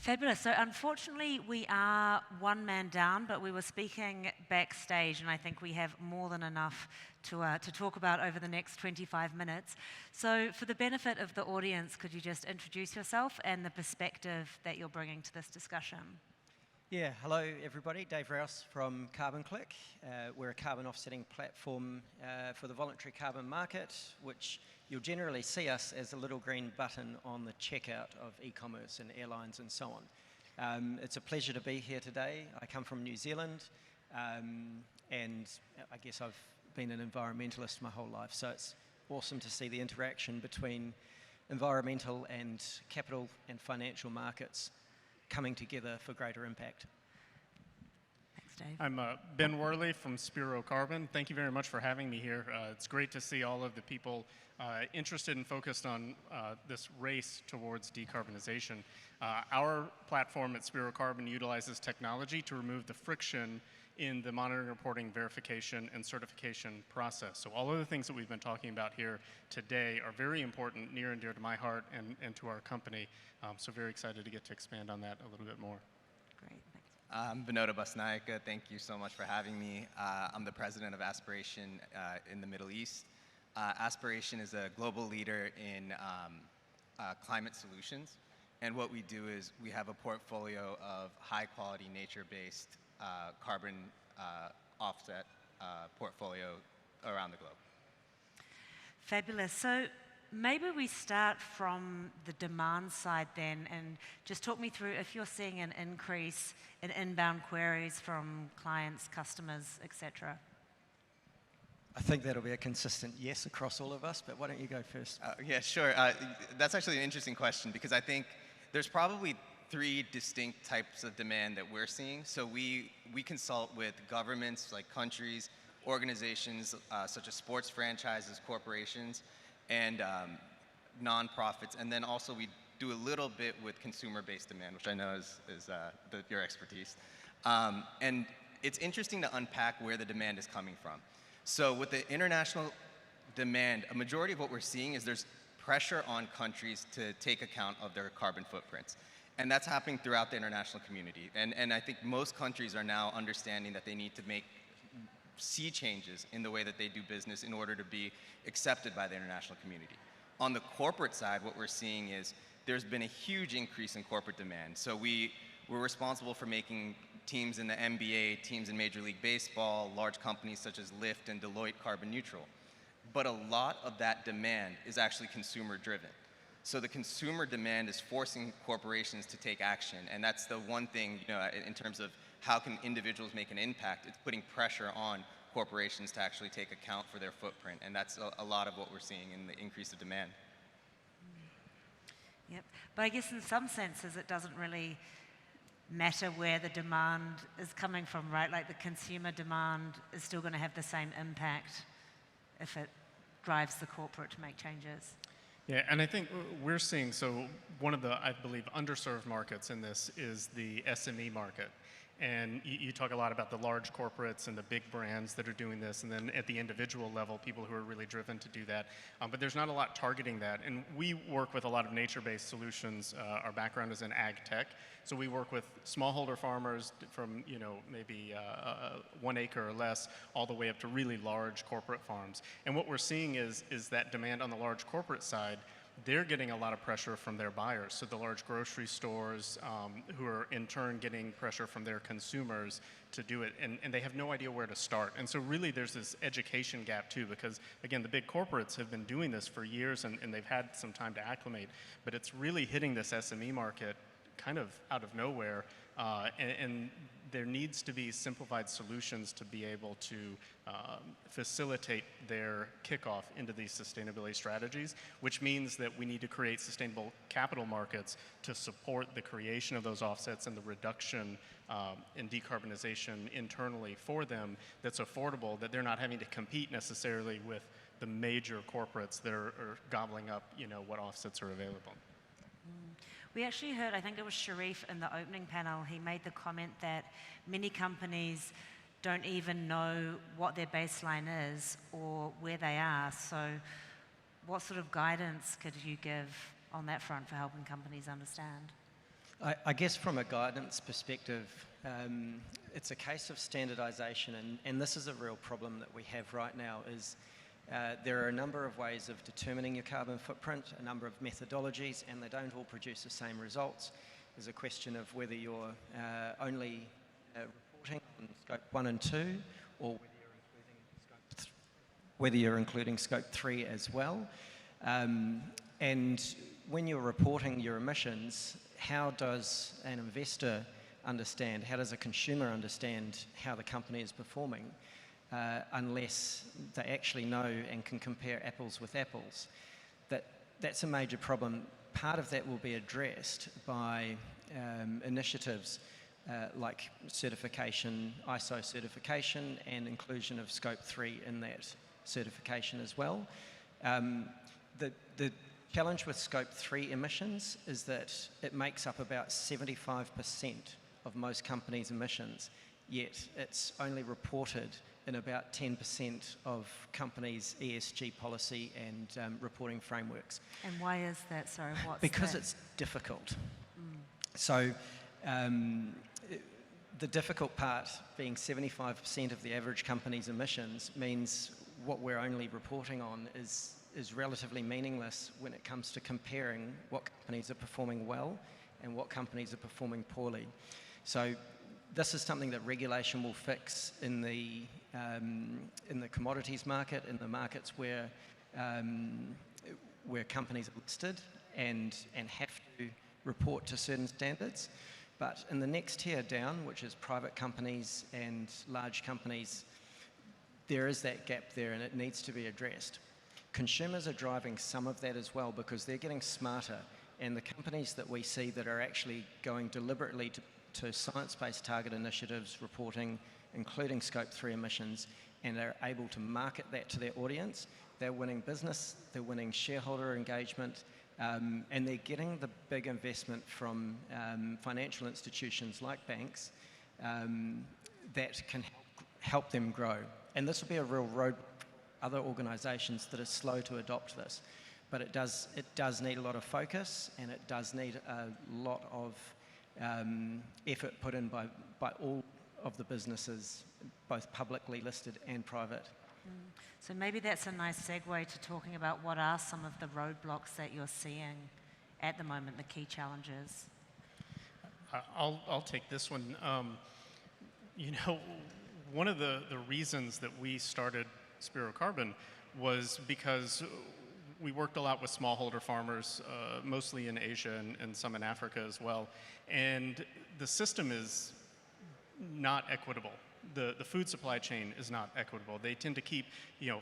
Fabulous. So unfortunately, we are one man down, but we were speaking backstage, and I think we have more than enough to talk about over the next 25 minutes. So for the benefit of the audience, could you just introduce yourself and the perspective that you're bringing to this discussion? Yeah, hello everybody, Dave Rouse from Carbon Click. We're a carbon offsetting platform for the voluntary carbon market, which you'll generally see us as a little green button on the checkout of e-commerce and airlines and so on. It's a pleasure to be here today. I come from New Zealand, and I guess I've been an environmentalist my whole life, so it's awesome to see the interaction between environmental and capital and financial markets coming together for greater impact. Thanks, Dave. I'm Ben Worley from Spiro Carbon. Thank you very much for having me here. It's great to see all of the people interested and focused on this race towards decarbonization. Our platform at Spiro Carbon utilizes technology to remove the friction in the monitoring, reporting, verification, and certification process. So all of the things that we've been talking about here today are very important, near and dear to my heart and to our company. So very excited to get to expand on that a little bit more. Great, thanks. I'm Vinod Basnayaka. Thank you so much for having me. I'm the president of R.A.C.E in the Middle East. R.A.C.E is a global leader in climate solutions. And what we do is we have a portfolio of high-quality, nature-based carbon offset portfolio around the globe. Fabulous. So maybe we start from the demand side then, and just talk me through if you're seeing an increase in inbound queries from clients, customers, etc. I think that'll be a consistent yes across all of us, but why don't you go first? Yeah, sure. That's actually an interesting question because I think there's probably three distinct types of demand that we're seeing. So we consult with governments like countries, organizations such as sports franchises, corporations, and nonprofits. And then also we do a little bit with consumer-based demand, which I know is your expertise. And it's interesting to unpack where the demand is coming from. So with the international demand, a majority of what we're seeing is there's pressure on countries to take account of their carbon footprints. And that's happening throughout the international community. And I think most countries are now understanding that they need to make sea changes in the way that they do business in order to be accepted by the international community. On the corporate side, what we're seeing is there's been a huge increase in corporate demand. So we're responsible for making teams in the NBA, teams in Major League Baseball, large companies such as Lyft and Deloitte carbon neutral. But a lot of that demand is actually consumer driven. So the consumer demand is forcing corporations to take action. And that's the one thing, in terms of how can individuals make an impact, it's putting pressure on corporations to actually take account for their footprint. And that's a lot of what we're seeing in the increase of demand. Yep. But I guess in some senses it doesn't really matter where the demand is coming from, right? Like the consumer demand is still going to have the same impact if it drives the corporate to make changes. Yeah, and I think we're seeing, so one of the, I believe, underserved markets in this is the SME market. And you talk a lot about the large corporates and the big brands that are doing this, and then at the individual level, people who are really driven to do that. But there's not a lot targeting that. And we work with a lot of nature-based solutions. Our background is in ag tech. So we work with smallholder farmers from, maybe 1 acre or less, all the way up to really large corporate farms. And what we're seeing is that demand on the large corporate side, they're getting a lot of pressure from their buyers. So the large grocery stores who are in turn getting pressure from their consumers to do it, and they have no idea where to start. And so really there's this education gap too, because again, the big corporates have been doing this for years and they've had some time to acclimate, but it's really hitting this SME market kind of out of nowhere. And there needs to be simplified solutions to be able to facilitate their kickoff into these sustainability strategies, which means that we need to create sustainable capital markets to support the creation of those offsets and the reduction in decarbonization internally for them that's affordable, that they're not having to compete necessarily with the major corporates that are gobbling up, what offsets are available. We actually heard, I think it was Sharif in the opening panel, he made the comment that many companies don't even know what their baseline is or where they are. So what sort of guidance could you give on that front for helping companies understand? I guess from a guidance perspective, it's a case of standardisation, and this is a real problem that we have right now, is there are a number of ways of determining your carbon footprint, a number of methodologies, and they don't all produce the same results. There's a question of whether you're only reporting on scope 1 and 2, or whether you're including scope 3 as well. And when you're reporting your emissions, how does an investor understand, how does a consumer understand how the company is performing unless they actually know and can compare apples with apples? That's a major problem. Part of that will be addressed by initiatives like certification, ISO certification, and inclusion of scope 3 in that certification as well. The challenge with scope 3 emissions is that it makes up about 75% of most companies' emissions, yet it's only reported in about 10% of companies' ESG policy and reporting frameworks. And why is that? Sorry, what's because that? It's difficult. So the difficult part being 75% of the average company's emissions means what we're only reporting on is relatively meaningless when it comes to comparing what companies are performing well and what companies are performing poorly. So this is something that regulation will fix in the commodities market, in the markets where companies are listed and have to report to certain standards. But in the next tier down, which is private companies and large companies, there is that gap there and it needs to be addressed. Consumers are driving some of that as well because they're getting smarter, and the companies that we see that are actually going deliberately to science-based target initiatives reporting, including scope 3 emissions, and are able to market that to their audience, they're winning business, they're winning shareholder engagement, and they're getting the big investment from financial institutions like banks that can help them grow. And this will be a real road for other organisations that are slow to adopt this. But it does need a lot of focus, and it does need a lot of effort put in by all of the businesses, both publicly listed and private. So maybe that's a nice segue to talking about what are some of the roadblocks that you're seeing at the moment, the key challenges. I'll take this one. One of the reasons that we started Spiro Carbon was because we worked a lot with smallholder farmers, mostly in Asia and some in Africa as well. And the system is not equitable. The food supply chain is not equitable. They tend to keep,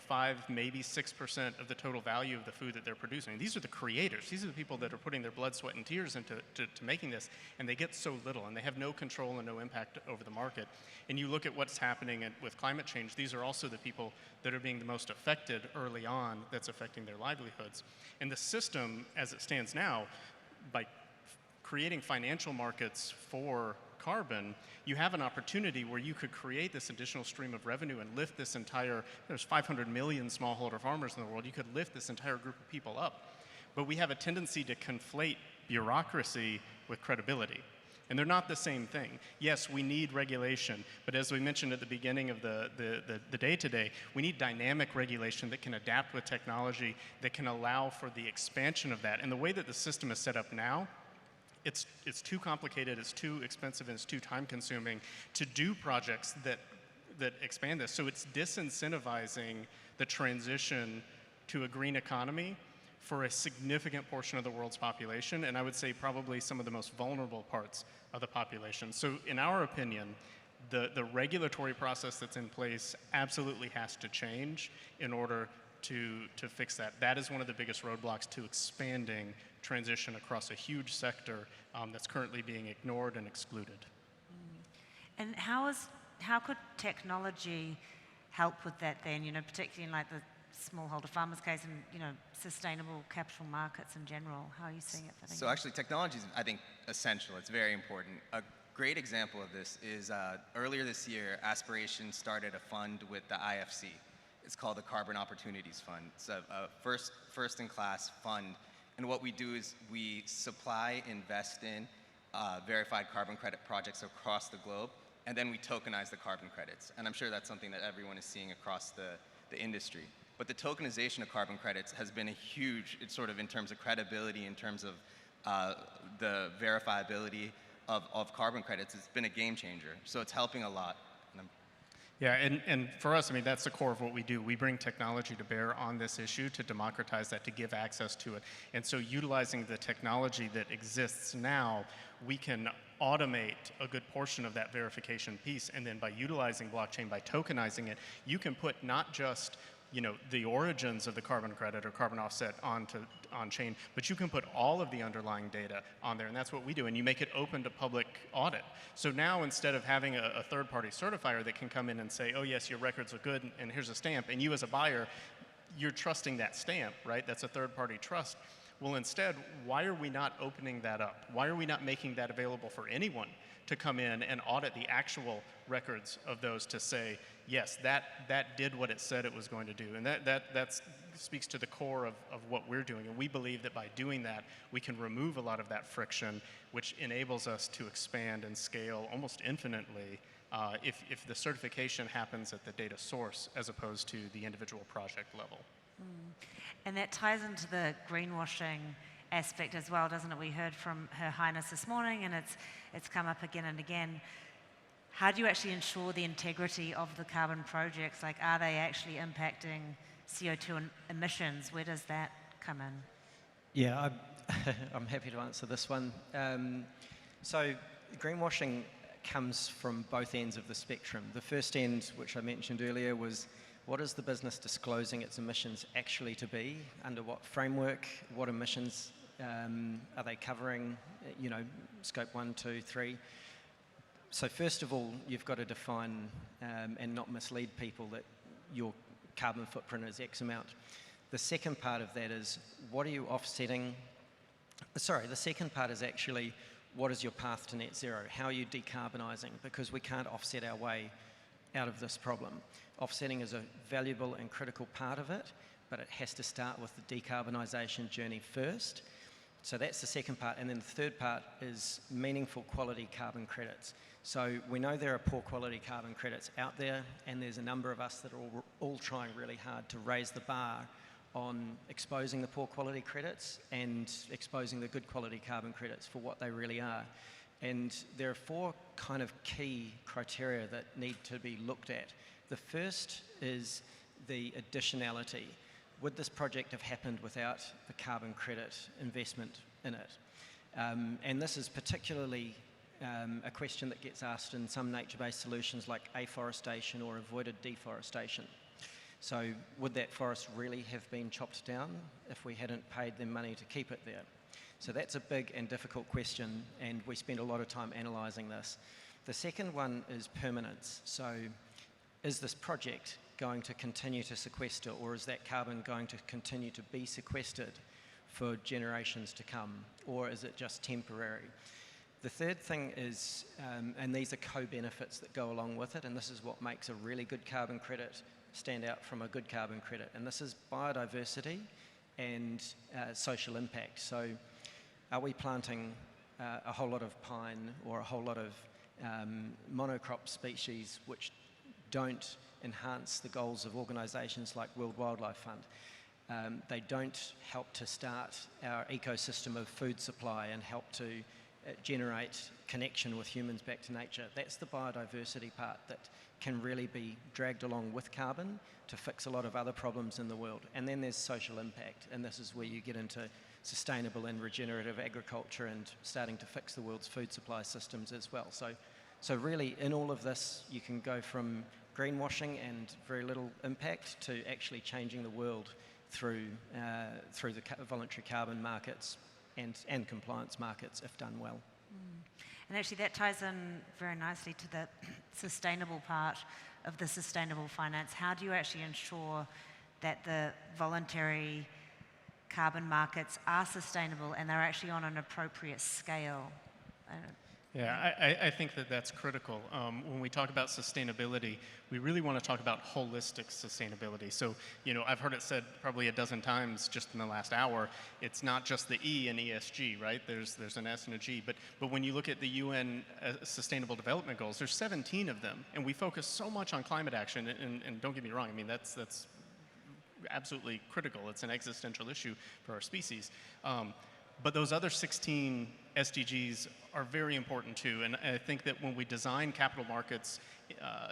5, maybe 6% of the total value of the food that they're producing. These are the creators. These are the people that are putting their blood, sweat, and tears into making this, and they get so little, and they have no control and no impact over the market. And you look at what's happening with climate change, these are also the people that are being the most affected early on, that's affecting their livelihoods. And the system, as it stands now, by creating financial markets for carbon, you have an opportunity where you could create this additional stream of revenue and lift this entire, there's 500 million smallholder farmers in the world, you could lift this entire group of people up. But we have a tendency to conflate bureaucracy with credibility. And they're not the same thing. Yes, we need regulation, but as we mentioned at the beginning of the day today, we need dynamic regulation that can adapt with technology, that can allow for the expansion of that. And the way that the system is set up now, it's too complicated, it's too expensive, and it's too time-consuming to do projects that expand this. So it's disincentivizing the transition to a green economy for a significant portion of the world's population, and I would say probably some of the most vulnerable parts of the population. So in our opinion, the regulatory process that's in place absolutely has to change in order to fix that. That is one of the biggest roadblocks to expanding transition across a huge sector that's currently being ignored and excluded. And how could technology help with that then, particularly in like the smallholder farmers case and, sustainable capital markets in general? How are you seeing it fitting? So actually technology is, I think, essential. It's very important. A great example of this is earlier this year, Aspiration started a fund with the IFC. It's called the Carbon Opportunities Fund. It's a first-in-class fund. And what we do is we supply, invest in, verified carbon credit projects across the globe, and then we tokenize the carbon credits. And I'm sure that's something that everyone is seeing across the industry. But the tokenization of carbon credits has been a huge, it's sort of in terms of credibility, in terms of the verifiability of carbon credits, it's been a game changer. So it's helping a lot. Yeah, and for us, I mean, that's the core of what we do. We bring technology to bear on this issue to democratize that, to give access to it. And so utilizing the technology that exists now, we can automate a good portion of that verification piece. And then by utilizing blockchain, by tokenizing it, you can put not just the origins of the carbon credit or carbon offset on chain, but you can put all of the underlying data on there, and that's what we do, and you make it open to public audit. So now instead of having a third-party certifier that can come in and say, oh yes, your records look good, and here's a stamp, and you as a buyer, you're trusting that stamp, right? That's a third-party trust. Well, instead, why are we not opening that up? Why are we not making that available for anyone to come in and audit the actual records of those to say, yes, that did what it said it was going to do. And that speaks to the core of what we're doing. And we believe that by doing that, we can remove a lot of that friction, which enables us to expand and scale almost infinitely if the certification happens at the data source as opposed to the individual project level. And that ties into the greenwashing aspect as well, doesn't it? We heard from Her Highness this morning, and it's come up again and again. How do you actually ensure the integrity of the carbon projects? Like, are they actually impacting CO2 emissions? Where does that come in? Yeah, I'm happy to answer this one. So greenwashing comes from both ends of the spectrum. The first end, which I mentioned earlier, was what is the business disclosing its emissions actually to be? Under what framework? What emissions are they covering? Scope 1, 2, 3. So first of all, you've got to define and not mislead people that your carbon footprint is X amount. The second part of that is, what are you offsetting? Sorry, the second part is actually, what is your path to net zero? How are you decarbonising? Because we can't offset our way out of this problem. Offsetting is a valuable and critical part of it, but it has to start with the decarbonisation journey first. So that's the second part. And then the third part is meaningful quality carbon credits. So we know there are poor quality carbon credits out there, and there's a number of us that are all trying really hard to raise the bar on exposing the poor quality credits and exposing the good quality carbon credits for what they really are. And there are four kind of key criteria that need to be looked at. The first is the additionality. Would this project have happened without the carbon credit investment in it? And this is particularly a question that gets asked in some nature-based solutions like afforestation or avoided deforestation. So would that forest really have been chopped down if we hadn't paid them money to keep it there? So that's a big and difficult question, and we spend a lot of time analysing this. The second one is permanence. So is this project going to continue to sequester, or is that carbon going to continue to be sequestered for generations to come, or is it just temporary? The third thing is, and these are co-benefits that go along with it, and this is what makes a really good carbon credit stand out from a good carbon credit, and this is biodiversity and social impact. So are we planting a whole lot of pine or a whole lot of monocrop species which don't enhance the goals of organisations like World Wildlife Fund? They don't help to start our ecosystem of food supply and help to generate connection with humans back to nature. That's the biodiversity part that can really be dragged along with carbon to fix a lot of other problems in the world. And then there's social impact, and this is where you get into sustainable and regenerative agriculture and starting to fix the world's food supply systems as well. So really, in all of this, you can go from greenwashing and very little impact to actually changing the world through the voluntary carbon markets and compliance markets if done well. And actually that ties in very nicely to the sustainable part of the sustainable finance. How do you actually ensure that the voluntary carbon markets are sustainable and they're actually on an appropriate scale? Yeah, I think that that's critical. When we talk about sustainability, we really want to talk about holistic sustainability. So, I've heard it said probably a dozen times just in the last hour, it's not just the E in ESG, right? There's an S and a G. But when you look at the UN Sustainable Development Goals, there's 17 of them. And we focus so much on climate action, and don't get me wrong, I mean, that's absolutely critical. It's an existential issue for our species. But those other 16 SDGs are very important too. And I think that when we design capital markets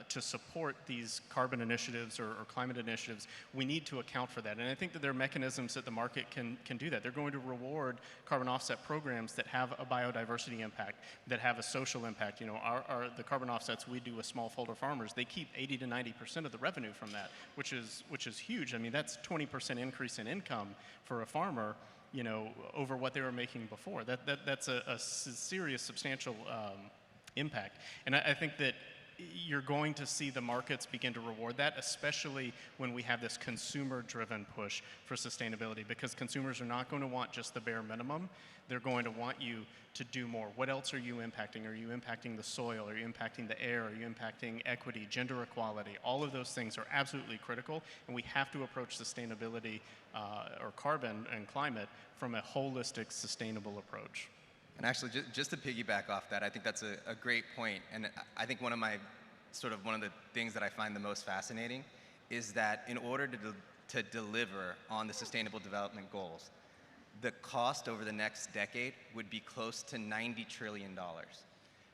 to support these carbon initiatives or climate initiatives, we need to account for that. And I think that there are mechanisms that the market can do that. They're going to reward carbon offset programs that have a biodiversity impact, that have a social impact. The carbon offsets we do with smallholder farmers, they keep 80 to 90% of the revenue from that, which is huge. I mean, that's 20% increase in income for a farmer, over what they were making before. That's a serious, substantial impact. And I think that you're going to see the markets begin to reward that, especially when we have this consumer-driven push for sustainability, because consumers are not going to want just the bare minimum. They're going to want you to do more. What else are you impacting? Are you impacting the soil? Are you impacting the air? Are you impacting equity, gender equality? All of those things are absolutely critical, and we have to approach sustainability or carbon and climate from a holistic, sustainable approach. And actually, just to piggyback off that, I think that's a great point. And I think one of the things that I find the most fascinating is that in order to deliver on the Sustainable Development Goals, the cost over the next decade would be close to $90 trillion.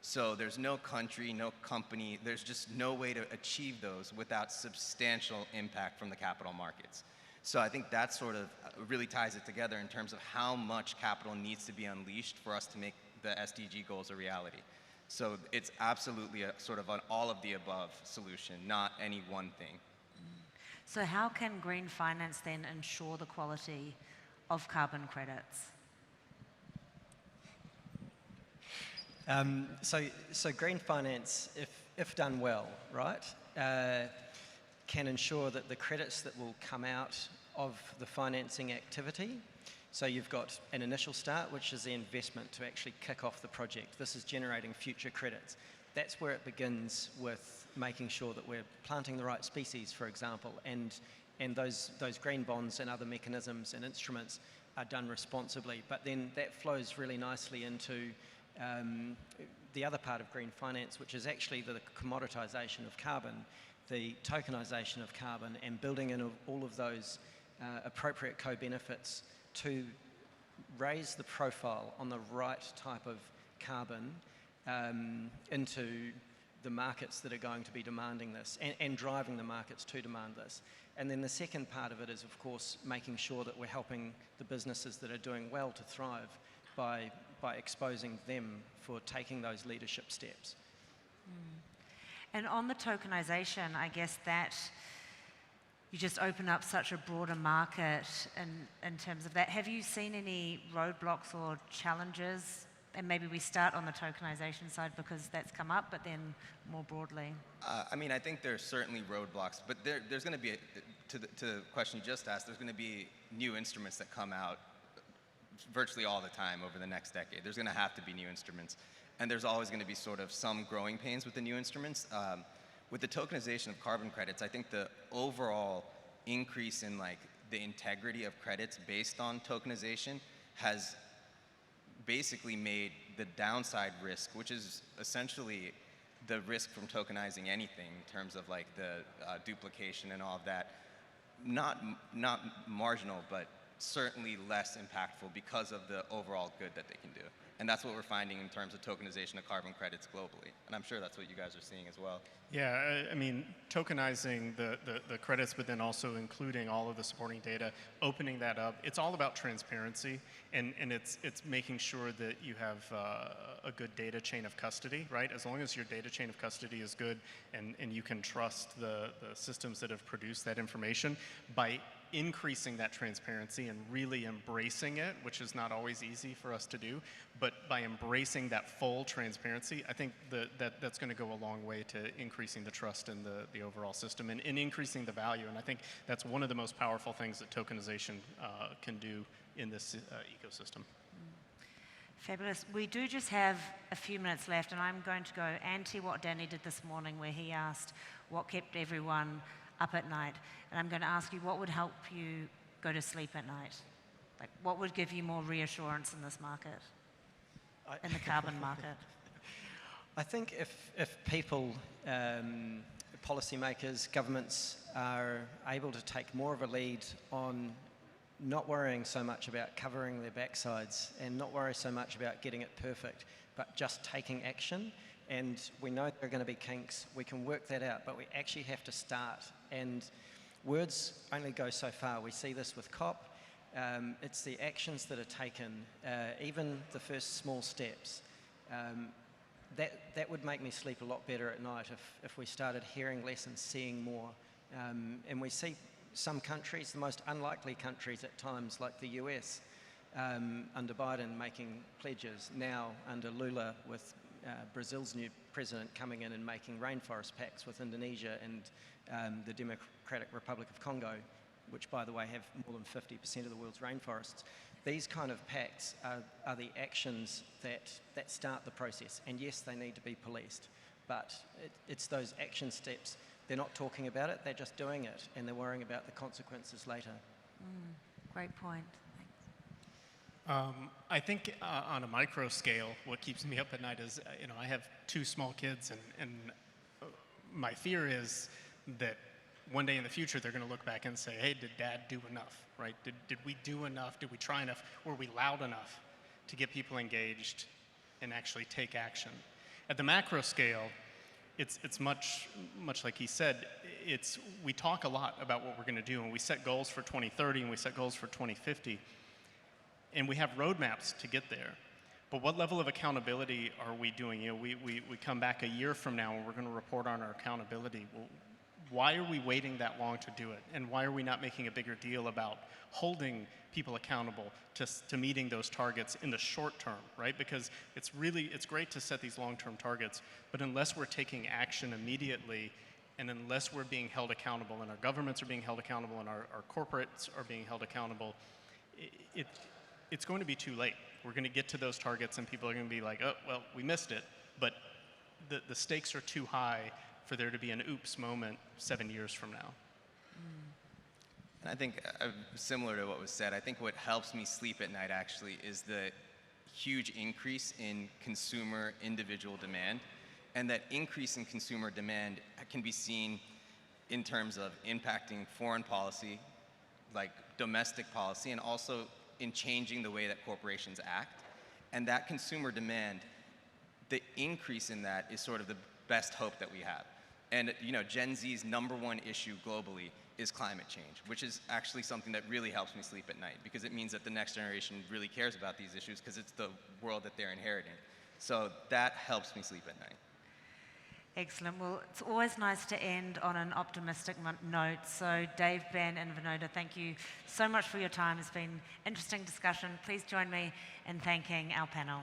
So there's no country, no company, there's just no way to achieve those without substantial impact from the capital markets. So I think that sort of really ties it together in terms of how much capital needs to be unleashed for us to make the SDG goals a reality. So it's absolutely a sort of an all of the above solution, not any one thing. So how can green finance then ensure the quality of carbon credits? So green finance, if done well, right, can ensure that the credits that will come out of the financing activity, so you've got an initial start, which is the investment to actually kick off the project. This is generating future credits. That's where it begins with making sure that we're planting the right species, for example, and those green bonds and other mechanisms and instruments are done responsibly. But then that flows really nicely into the other part of green finance, which is actually the commoditization of carbon, the tokenization of carbon, and building in all of those appropriate co-benefits to raise the profile on the right type of carbon into the markets that are going to be demanding this and driving the markets to demand this. And then the second part of it is, of course, making sure that we're helping the businesses that are doing well to thrive by exposing them for taking those leadership steps. And on the tokenization, I guess that you just open up such a broader market in terms of that. Have you seen any roadblocks or challenges? And maybe we start on the tokenization side because that's come up, but then more broadly. I mean, I think there's certainly roadblocks, but there's going to be, to the question you just asked, there's going to be new instruments that come out virtually all the time over the next decade. There's going to have to be new instruments. And there's always going to be sort of some growing pains with the new instruments. With the tokenization of carbon credits, I think the overall increase in the integrity of credits based on tokenization has basically made the downside risk, which is essentially the risk from tokenizing anything in terms of the duplication and all of that, not marginal, but certainly less impactful because of the overall good that they can do. And that's what we're finding in terms of tokenization of carbon credits globally. And I'm sure that's what you guys are seeing as well. Yeah, I mean, tokenizing the credits, but then also including all of the supporting data, opening that up. It's all about transparency, and it's making sure that you have a good data chain of custody, right? As long as your data chain of custody is good and you can trust the systems that have produced that information, by increasing that transparency and really embracing it, which is not always easy for us to do, but by embracing that full transparency, I think that's going to go a long way to increasing the trust in the overall system and increasing the value. And I think that's one of the most powerful things that tokenization can do in this ecosystem. Fabulous. We do just have a few minutes left, and I'm going to go anti what Danny did this morning, where he asked what kept everyone up at night. And I'm going to ask you, what would help you go to sleep at night? Like, what would give you more reassurance in this market, in the carbon market? I think if people, policymakers, governments are able to take more of a lead on not worrying so much about covering their backsides and not worry so much about getting it perfect, but just taking action. And we know there are going to be kinks, we can work that out, but we actually have to start. And words only go so far. We see this with COP. It's the actions that are taken, even the first small steps. That would make me sleep a lot better at night if we started hearing less and seeing more. And we see some countries, the most unlikely countries at times, like the US, under Biden making pledges, now under Lula with Brazil's new president coming in and making rainforest pacts with Indonesia and the Democratic Republic of Congo, which, by the way, have more than 50% of the world's rainforests. These kind of pacts are the actions that start the process. And yes, they need to be policed, but it's those action steps. They're not talking about it, they're just doing it, and they're worrying about the consequences later. Great point. Thanks. I think on a micro scale, what keeps me up at night is, I have 2 small kids, and my fear is that one day in the future, they're going to look back and say, hey, did Dad do enough, right? Did we do enough? Did we try enough? Were we loud enough to get people engaged and actually take action? At the macro scale, it's much like he said, we talk a lot about what we're going to do, and we set goals for 2030 and we set goals for 2050, and we have roadmaps to get there. But what level of accountability are we doing? We come back a year from now and we're going to report on our accountability. Well, why are we waiting that long to do it? And why are we not making a bigger deal about holding people accountable to meeting those targets in the short term, right? Because it's great to set these long-term targets, but unless we're taking action immediately, and unless we're being held accountable, and our governments are being held accountable, and our corporates are being held accountable, it's going to be too late. We're going to get to those targets and people are going to be like, oh, well, we missed it, but the stakes are too high for there to be an oops moment 7 years from now. And I think, similar to what was said, I think what helps me sleep at night actually is the huge increase in consumer individual demand. And that increase in consumer demand can be seen in terms of impacting foreign policy, like domestic policy, and also in changing the way that corporations act. And that consumer demand, the increase in that is sort of the best hope that we have. And Gen Z's #1 issue globally is climate change, which is actually something that really helps me sleep at night, because it means that the next generation really cares about these issues because it's the world that they're inheriting. So that helps me sleep at night. Excellent. Well, it's always nice to end on an optimistic note. So Dave, Ben, and Vinoda, thank you so much for your time. It's been an interesting discussion. Please join me in thanking our panel.